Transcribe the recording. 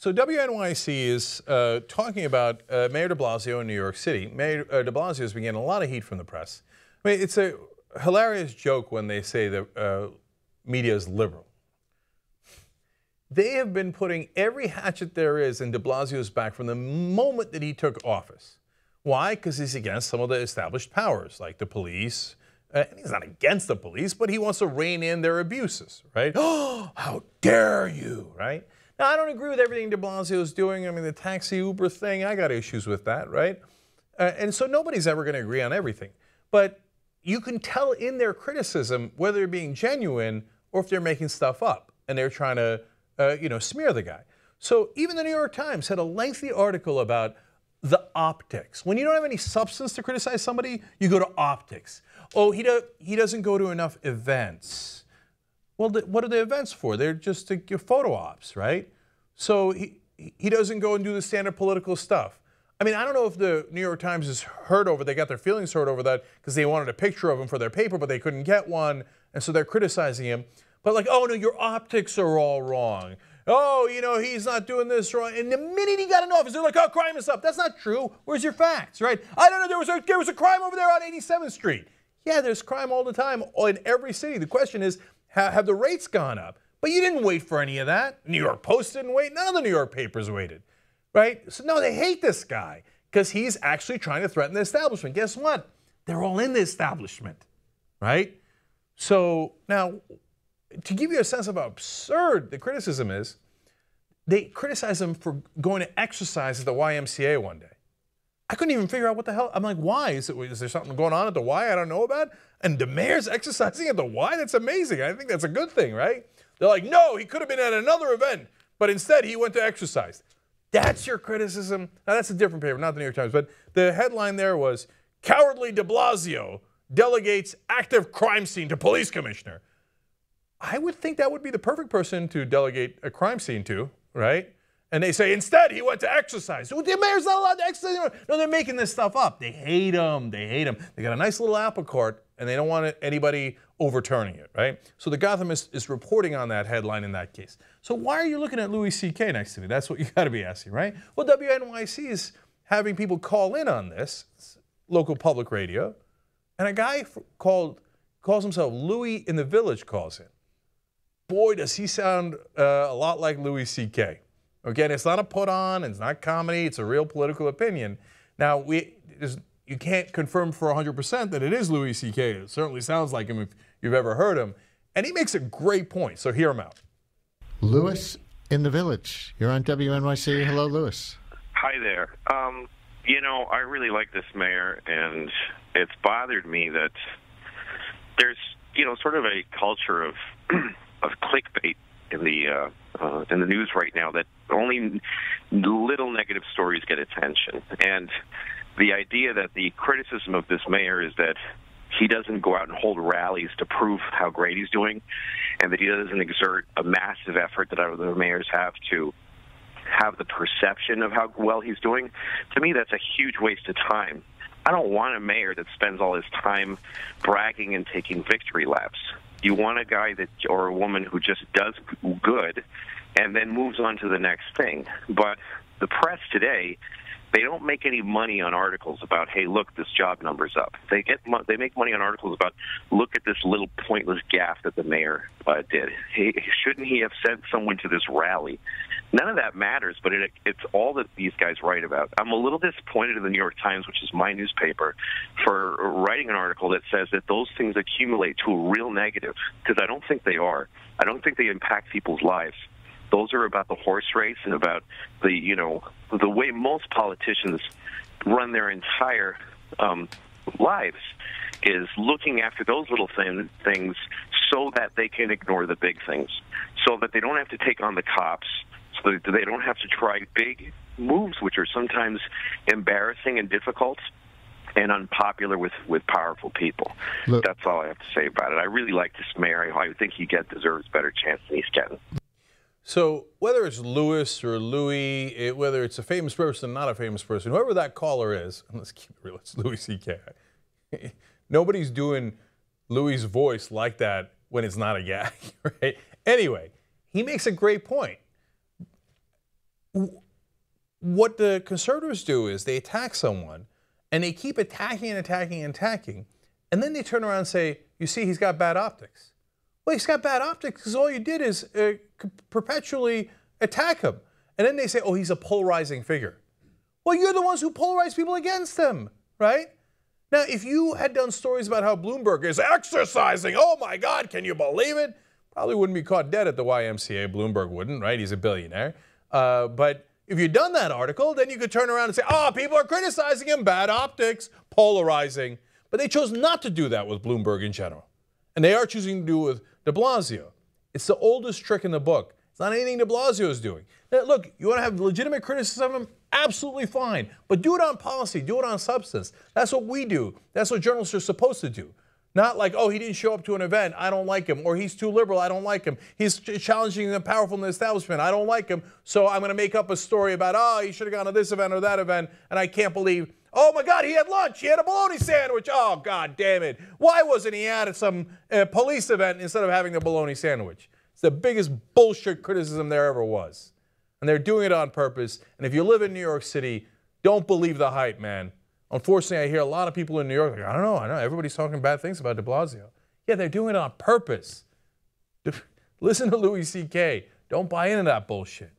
So WNYC is talking about Mayor de Blasio in New York City. Mayor de Blasio has been getting a lot of heat from the press. I mean, it's a hilarious joke when they say that media is liberal. They have been putting every hatchet there is in de Blasio's back from the moment that he took office. Why? Because he's against some of the established powers, like the police. He's not against the police, but he wants to rein in their abuses, right? Oh, how dare you, right? Now, I don't agree with everything de Blasio is doing. I mean, the taxi Uber thing, I got issues with that, right? And so nobody's ever going to agree on everything. But you can tell in their criticism whether they're being genuine or if they're making stuff up and they're trying to, smear the guy. So even the New York Times had a lengthy article about the optics. When you don't have any substance to criticize somebody, you go to optics. Oh, he doesn't go to enough events. Well, what are the events for? They're just to give photo ops, right? So he doesn't go and do the standard political stuff. I mean, I don't know if the New York Times is hurt over, they got their feelings hurt over that because they wanted a picture of him for their paper, but they couldn't get one, and so they're criticizing him. But like, oh no, your optics are all wrong. Oh, he's not doing this wrong. And the minute he got in office, they're like, oh, crime is up. That's not true. Where's your facts, right? I don't know, there was a crime over there on 87th Street. Yeah, there's crime all the time in every city. The question is, have the rates gone up? But you didn't wait for any of that. New York Post didn't wait. None of the New York papers waited, right? So no, they hate this guy because he's actually trying to threaten the establishment. Guess what? They're all in the establishment, right? So now, to give you a sense of how absurd the criticism is, they criticize him for going to exercise at the YMCA one day. I couldn't even figure out what the hell. I'm like, why? Is there something going on at the Y I don't know about? And the mayor's exercising at the Y? That's amazing. I think that's a good thing, right? They're like, no, he could have been at another event, but instead he went to exercise. That's your criticism? Now, that's a different paper, not the New York Times, but the headline there was, cowardly de Blasio delegates active crime scene to police commissioner. I would think that would be the perfect person to delegate a crime scene to, right? And they say, instead, he went to exercise. So the mayor's not allowed to exercise. No, they're making this stuff up. They hate him. They hate him. They got a nice little apple cart, and they don't want anybody overturning it, right? So the Gothamist is reporting on that headline in that case. So why are you looking at Louis C.K. next to me? That's what you got to be asking, right? Well, WNYC is having people call in on this, local public radio, and a guy calls himself Louie in the Village calls in. Boy, does he sound a lot like Louis C.K. Again, it's not a put-on, it's not comedy, it's a real political opinion. Now, you can't confirm for 100% that it is Louis C.K. It certainly sounds like him if you've ever heard him. And he makes a great point, so hear him out. Louis in the Village. You're on WNYC. Hello, Louis. Hi there. I really like this mayor, and it's bothered me that there's, sort of a culture of of clickbait in the news right now, that only little negative stories get attention. And the idea that the criticism of this mayor is that he doesn't go out and hold rallies to prove how great he's doing, and that he doesn't exert a massive effort that other mayors have to have the perception of how well he's doing, to me that's a huge waste of time. I don't want a mayor that spends all his time bragging and taking victory laps. You want a guy or a woman who just does good and then moves on to the next thing. But the press today, they don't make any money on articles about, hey, look, this job number's up. They make money on articles about, look at this little pointless gaffe that the mayor did. Hey, shouldn't he have sent someone to this rally? None of that matters, but it's all that these guys write about. I'm a little disappointed in the New York Times, which is my newspaper, for writing an article that says that those things accumulate to a real negative, because I don't think they are. I don't think they impact people's lives. Those are about the horse race and about the way most politicians run their entire lives, is looking after those little things so that they can ignore the big things, so that they don't have to take on the cops, so that they don't have to try big moves, which are sometimes embarrassing and difficult and unpopular with powerful people. Look, that's all I have to say about it. I really like this mayor. I think he deserves a better chance than he's getting. So whether it's Louis or Louie, whether it's a famous person or not a famous person, whoever that caller is, and let's keep it real, it's Louis C.K. Nobody's doing Louis' voice like that when it's not a gag, right? Anyway, he makes a great point. what the conservatives do is they attack someone, and they keep attacking and attacking and attacking, and then they turn around and say, you see, he's got bad optics. Well, he's got bad optics because all you did is perpetually attack him. And then they say, oh, he's a polarizing figure. Well, you're the ones who polarize people against him, right? Now, if you had done stories about how Bloomberg is exercising, oh my God, can you believe it? Probably wouldn't be caught dead at the YMCA. Bloomberg wouldn't, right? He's a billionaire. But if you'd done that article, then you could turn around and say, oh, people are criticizing him, bad optics, polarizing. But they chose not to do that with Bloomberg in general. And they are choosing to do it with de Blasio. It's the oldest trick in the book. It's not anything de Blasio is doing. Now, look, you want to have legitimate criticism of him? Absolutely fine. But do it on policy. Do it on substance. That's what we do. That's what journalists are supposed to do. Not like, oh, he didn't show up to an event, I don't like him. Or he's too liberal, I don't like him. He's challenging the powerful in the establishment, I don't like him. So I'm going to make up a story about, oh, he should have gone to this event or that event, and I can't believe, oh my God, he had lunch, he had a bologna sandwich. Oh, God damn it. Why wasn't he at some police event instead of having the bologna sandwich? It's the biggest bullshit criticism there ever was. And they're doing it on purpose. And if you live in New York City, don't believe the hype, man. Unfortunately, I hear a lot of people in New York like, I don't know, everybody's talking bad things about de Blasio. Yeah, they're doing it on purpose. Listen to Louis C.K. Don't buy into that bullshit.